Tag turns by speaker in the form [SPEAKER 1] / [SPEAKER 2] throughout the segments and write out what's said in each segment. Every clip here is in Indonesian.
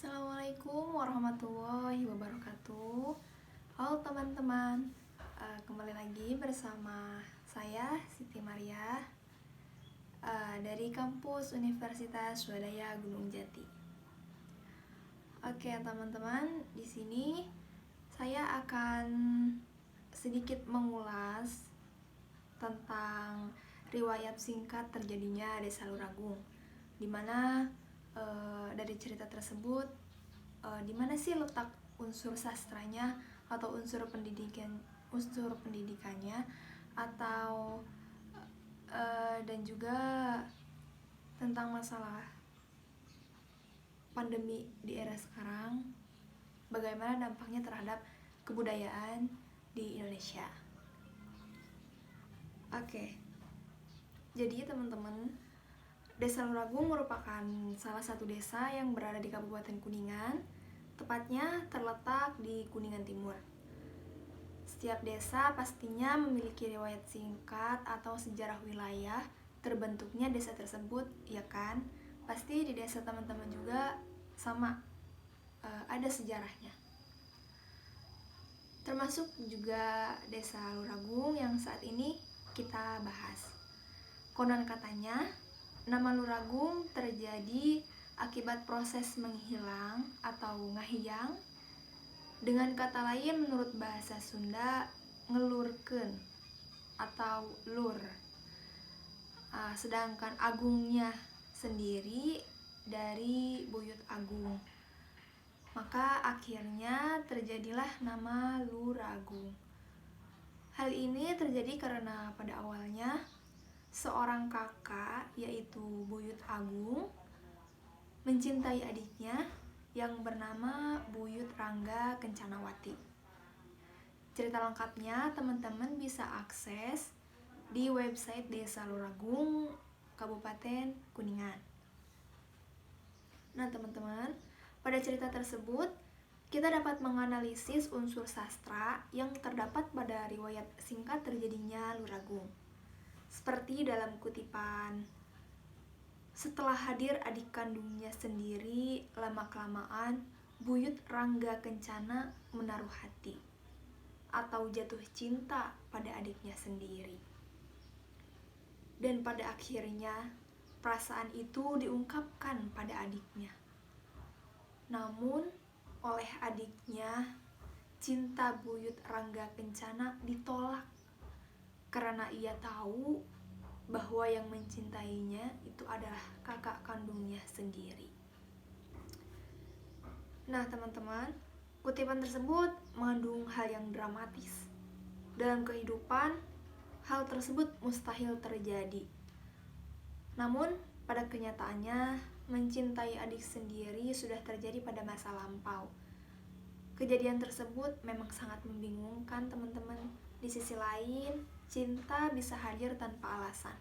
[SPEAKER 1] Assalamualaikum warahmatullahi wabarakatuh. Halo teman-teman, kembali lagi bersama saya Siti Maria dari kampus Universitas Swadaya Gunung Jati. Oke teman-teman, di sini saya akan sedikit mengulas tentang riwayat singkat terjadinya Desa Luragung, di mana dari cerita tersebut di mana sih letak unsur sastranya atau unsur pendidikannya atau dan juga tentang masalah pandemi di era sekarang, bagaimana dampaknya terhadap kebudayaan di Indonesia. Oke, jadi teman-teman, Desa Luragung merupakan salah satu desa yang berada di Kabupaten Kuningan, tepatnya terletak di Kuningan Timur. Setiap desa pastinya memiliki riwayat singkat atau sejarah wilayah terbentuknya desa tersebut, ya kan? Pasti di desa teman-teman juga sama, ada sejarahnya. Termasuk juga Desa Luragung yang saat ini kita bahas. Konon katanya, nama Luragung terjadi akibat proses menghilang atau ngahiyang. Dengan kata lain, menurut bahasa Sunda, ngelurkeun atau lur. Sedangkan agungnya sendiri dari buyut agung. Maka akhirnya terjadilah nama Luragung. Hal ini terjadi karena pada awalnya seorang kakak, yaitu Buyut Agung, mencintai adiknya yang bernama Buyut Rangga Kencanawati. Cerita lengkapnya teman-teman bisa akses di website Desa Luragung, Kabupaten Kuningan. Nah teman-teman, pada cerita tersebut kita dapat menganalisis unsur sastra yang terdapat pada riwayat singkat terjadinya Luragung. Seperti dalam kutipan, setelah hadir adik kandungnya sendiri, lama-kelamaan Buyut Rangga Kencana menaruh hati atau jatuh cinta pada adiknya sendiri. Dan pada akhirnya perasaan itu diungkapkan pada adiknya. Namun oleh adiknya, cinta Buyut Rangga Kencana ditolak karena ia tahu bahwa yang mencintainya itu adalah kakak kandungnya sendiri. Nah teman-teman, kutipan tersebut mengandung hal yang dramatis. Dalam kehidupan, hal tersebut mustahil terjadi. Namun pada kenyataannya, mencintai adik sendiri sudah terjadi pada masa lampau. Kejadian tersebut memang sangat membingungkan teman-teman. Di sisi lain, cinta bisa hadir tanpa alasan,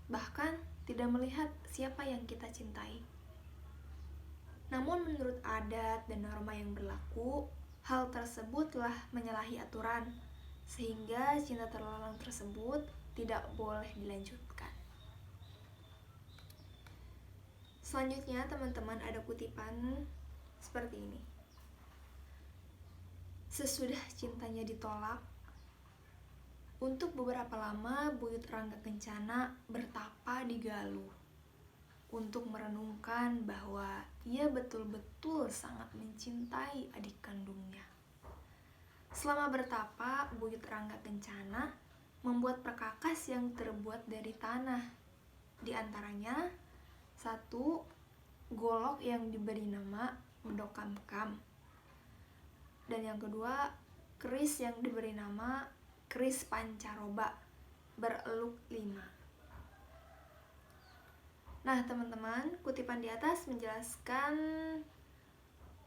[SPEAKER 1] bahkan tidak melihat siapa yang kita cintai. Namun menurut adat dan norma yang berlaku, hal tersebut telah menyalahi aturan, sehingga cinta terlarang tersebut tidak boleh dilanjutkan. Selanjutnya teman-teman ada kutipan seperti ini. Sesudah cintanya ditolak, untuk beberapa lama Buyut Rangga Kencana bertapa di Galuh untuk merenungkan bahwa ia betul-betul sangat mencintai adik kandungnya. Selama bertapa, Buyut Rangga Kencana membuat perkakas yang terbuat dari tanah. Di antaranya, 1. Golok yang diberi nama Medokam-kam. Dan yang kedua, keris yang diberi nama keris pancaroba bereluk 5. Nah teman-teman, kutipan di atas menjelaskan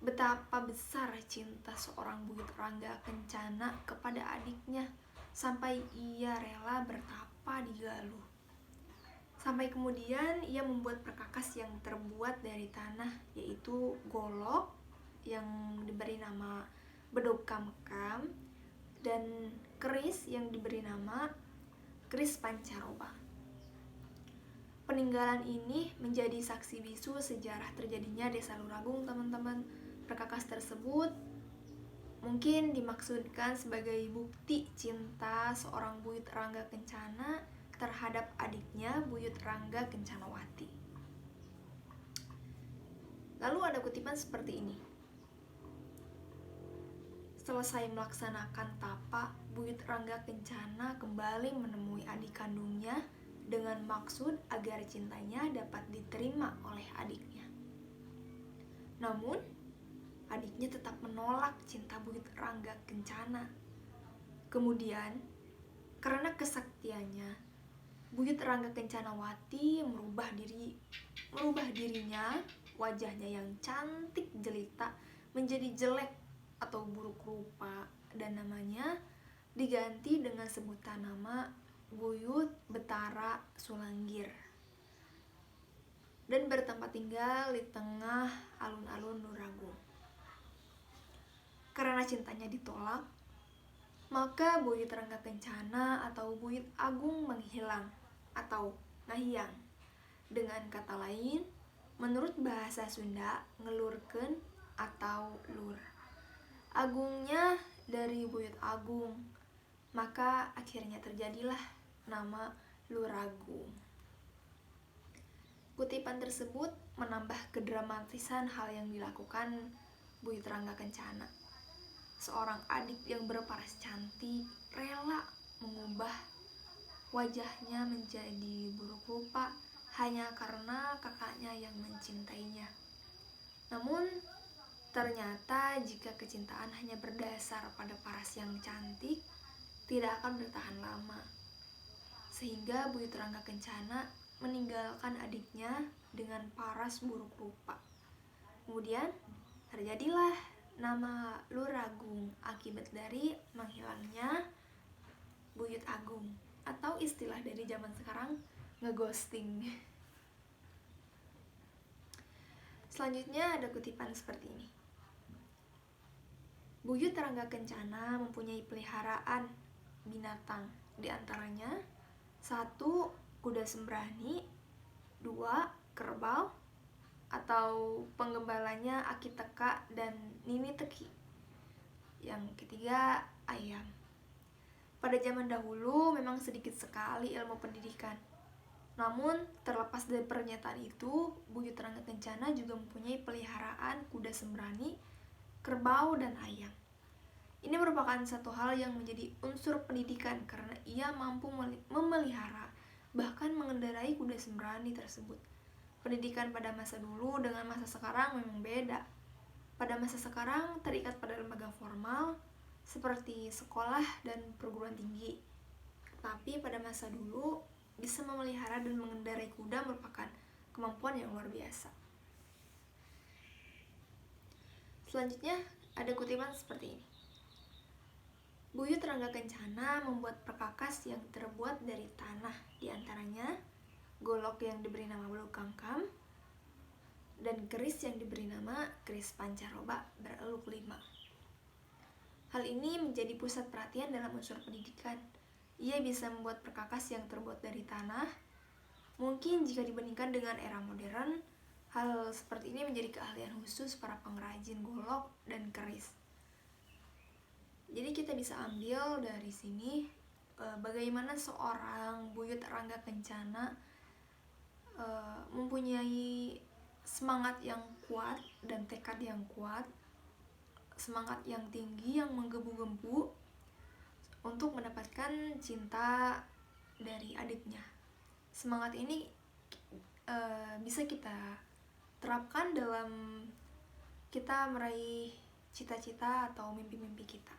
[SPEAKER 1] betapa besar cinta seorang Buyut Rangga Kencana kepada adiknya sampai ia rela bertapa di Galuh. Sampai kemudian ia membuat perkakas yang terbuat dari tanah, yaitu golok yang diberi nama Bedokam-kam dan keris yang diberi nama keris pancaroba. Peninggalan ini menjadi saksi bisu sejarah terjadinya Desa Luragung, teman-teman. Perkakas tersebut mungkin dimaksudkan sebagai bukti cinta seorang Buyut Rangga Kencana terhadap adiknya Buyut Rangga Kencanawati. Lalu ada kutipan seperti ini. Selesai melaksanakan tapa, Buyut Rangga Kencana kembali menemui adik kandungnya dengan maksud agar cintanya dapat diterima oleh adiknya. Namun, adiknya tetap menolak cinta Buyut Rangga Kencana. Kemudian, karena kesaktiannya, Buyut Rangga Kencanawati merubah dirinya, wajahnya yang cantik jelita menjadi jelek atau buruk rupa, dan namanya diganti dengan sebutan nama Buyut Betara Sulanggir, dan bertempat tinggal di tengah alun-alun Luragung. Karena cintanya ditolak, maka Buyut Rangga Kencana atau Buyut Agung menghilang atau ngahiang. Dengan kata lain, menurut bahasa Sunda, ngelurkeun atau lur. Agungnya dari Buyut Agung, maka akhirnya terjadilah nama Luragung. Kutipan tersebut menambah kedramatisan hal yang dilakukan Buyut Rangga Kencana. Seorang adik yang berparas cantik rela mengubah wajahnya menjadi buruk rupa hanya karena kakaknya yang mencintainya. Namun, ternyata jika kecintaan hanya berdasar pada paras yang cantik, tidak akan bertahan lama. Sehingga Buyut Rangga Kencana meninggalkan adiknya dengan paras buruk rupa. Kemudian terjadilah nama Luragung akibat dari menghilangnya Buyut Agung, atau istilah dari zaman sekarang, ngeghosting. Selanjutnya ada kutipan seperti ini. Buyut Rangga Kencana mempunyai peliharaan binatang, di antaranya 1. Kuda sembrani, 2. Kerbau atau penggembalanya Aki Teka dan Nini Teki. Yang ketiga, ayam. Pada zaman dahulu memang sedikit sekali ilmu pendidikan. Namun, terlepas dari pernyataan itu, Buyut Rangga Kencana juga mempunyai peliharaan kuda sembrani, kerbau, dan ayam. Ini merupakan satu hal yang menjadi unsur pendidikan karena ia mampu memelihara bahkan mengendarai kuda sembrani tersebut. Pendidikan pada masa dulu dengan masa sekarang memang beda. Pada masa sekarang terikat pada lembaga formal seperti sekolah dan perguruan tinggi. Tapi pada masa dulu, bisa memelihara dan mengendarai kuda merupakan kemampuan yang luar biasa. Selanjutnya ada kutipan seperti ini. Buyut Rangga Kencana membuat perkakas yang terbuat dari tanah, diantaranya golok yang diberi nama Belukangkam dan keris yang diberi nama keris pancaroba bereluk 5. Hal ini menjadi pusat perhatian dalam unsur pendidikan. Ia bisa membuat perkakas yang terbuat dari tanah. Mungkin jika dibandingkan dengan era modern, hal seperti ini menjadi keahlian khusus para pengrajin golok dan keris. Jadi kita bisa ambil dari sini bagaimana seorang Buyut Rangga Kencana mempunyai semangat yang kuat dan tekad yang kuat, semangat yang tinggi yang menggebu-gebu untuk mendapatkan cinta dari adiknya. Semangat ini bisa kita terapkan dalam kita meraih cita-cita atau mimpi-mimpi kita.